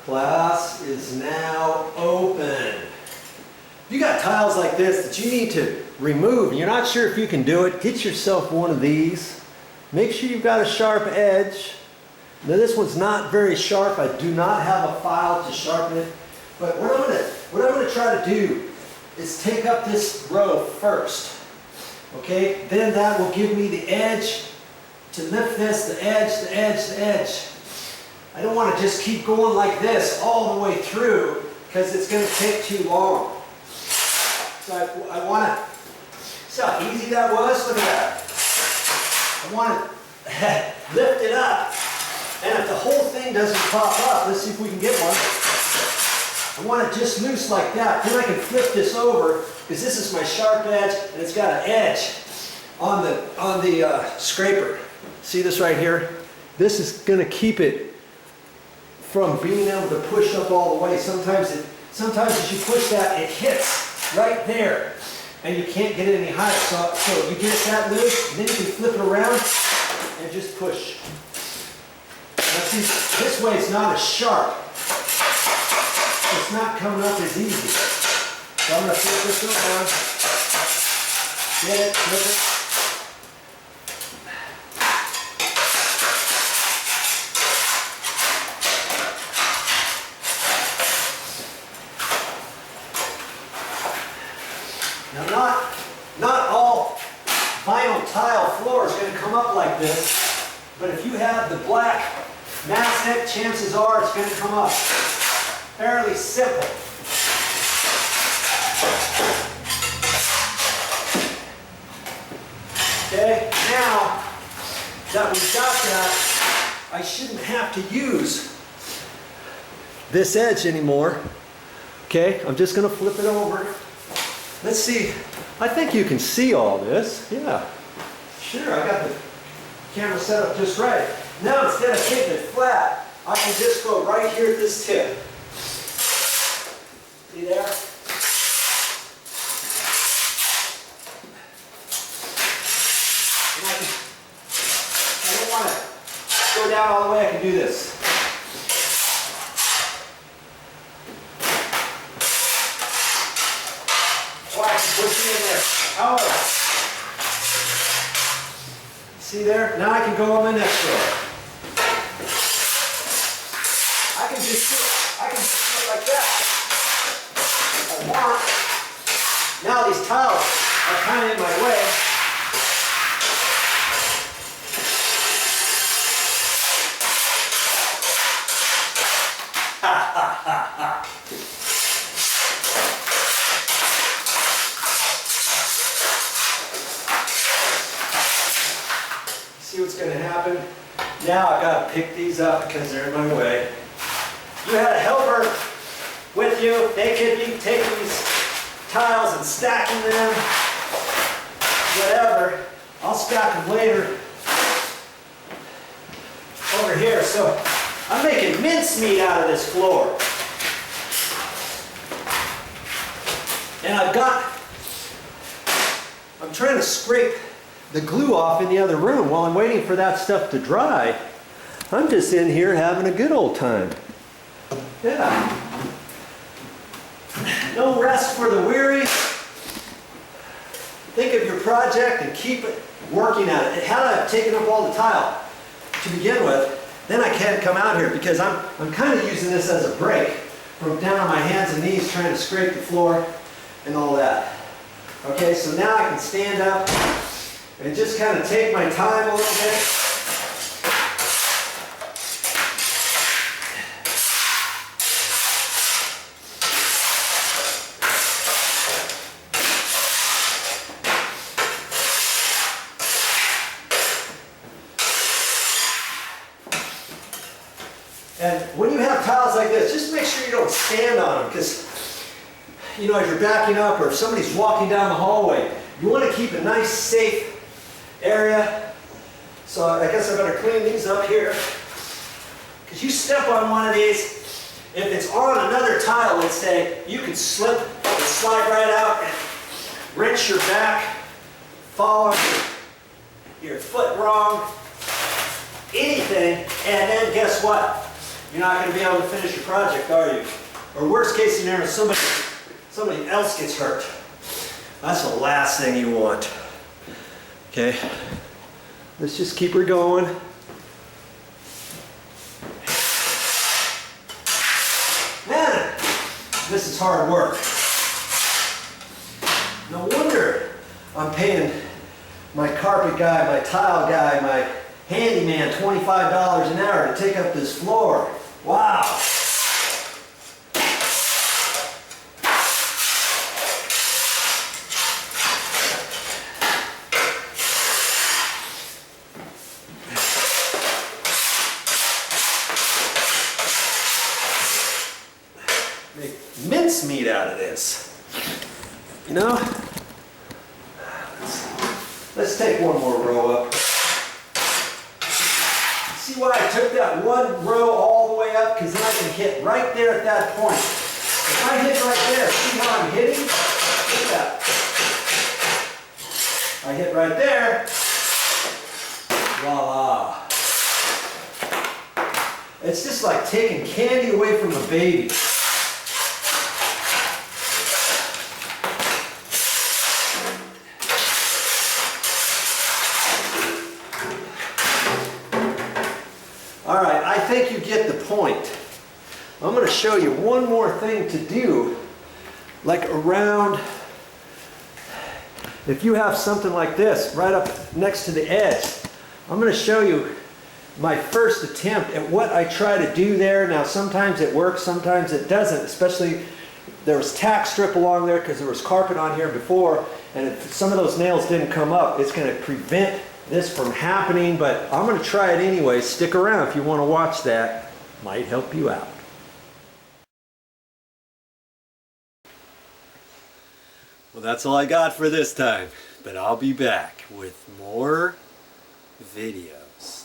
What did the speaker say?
Class is now open. If you got tiles like this that you need to remove and you're not sure if you can do it, get yourself one of these. Make sure you've got a sharp edge. Now this one's not very sharp. I do not have a file to sharpen it. But what I'm gonna try to do is take up this row first. Okay? Then that will give me the edge to lift this, the edge, the edge, the edge. I don't want to just keep going like this all the way through because it's going to take too long. So I want to, see how easy that was? Look at that. I want to lift it up, and if the whole thing doesn't pop up, let's see if we can get one. I want it just loose like that. Then I can flip this over because this is my sharp edge and it's got an edge on the scraper. See this right here? This is going to keep it from being able to push up all the way. Sometimes as you push that, it hits right there and you can't get it any higher. So you get that loose, and then you can flip it around and just push. Now see, this way it's not as sharp. It's not coming up as easy. So I'm going to flip this around. Get it, flip it. Now not all vinyl tile floor is going to come up like this, but if you have the black mastic, chances are it's going to come up fairly simple. Okay, now that we've got that, I shouldn't have to use this edge anymore. Okay, I'm just going to flip it over. Let's see, I think you can see all this. Yeah, sure, I got the camera set up just right. Now instead of keeping it flat, I can just go right here at this tip. See there? And I don't want to go down all the way, I can do this. Push it in there. Oh. See there? Now I can go on the next row. I can just do it like that. If I want. Now these tiles are kind of in my way. Ha ha ha ha. See what's going to happen? Now I've got to pick these up because they're in my way. You had a helper with you. They could be taking these tiles and stacking them. Whatever. I'll stack them later over here. So I'm making mincemeat out of this floor. And I'm trying to scrape the glue off in the other room while I'm waiting for that stuff to dry. I'm just in here having a good old time. Yeah. No rest for the weary. Think of your project and keep it working at it. Had I taken up all the tile to begin with, then I can't come out here because I'm kind of using this as a break from down on my hands and knees trying to scrape the floor and all that. Okay, so now I can stand up and just kind of take my time a little bit. And when you have tiles like this, just make sure you don't stand on them because, you know, as you're backing up or if somebody's walking down the hallway, you want to keep a nice, safe area. So I guess I better clean these up here. Because you step on one of these, if it's on another tile, let's say, you can slip and slide right out and wrench your back, fall on your foot wrong, anything, and then guess what? you're not going to be able to finish your project, are you? Or worst case scenario, somebody else gets hurt. That's the last thing you want. Okay, let's just keep her going. Man, this is hard work. No wonder I'm paying my carpet guy, my tile guy, my handyman $25 an hour to take up this floor. Wow. Make mincemeat out of this. You know? Let's take one more row up. See why I took that one row all the way up? Because then I can hit right there at that point. If I hit right there, see how I'm hitting? Look at that. I hit right there. Voila. It's just like taking candy away from a baby. All right, I think you get the point. I'm going to show you one more thing to do, like around, if you have something like this right up next to the edge. I'm going to show you my first attempt at what I try to do there. Now sometimes it works, sometimes it doesn't, especially there was tack strip along there because there was carpet on here before, and if some of those nails didn't come up, it's going to prevent this from happening, but I'm going to try it anyway. Stick around if you want to watch that. Might help you out. Well, that's all I got for this time, but I'll be back with more videos.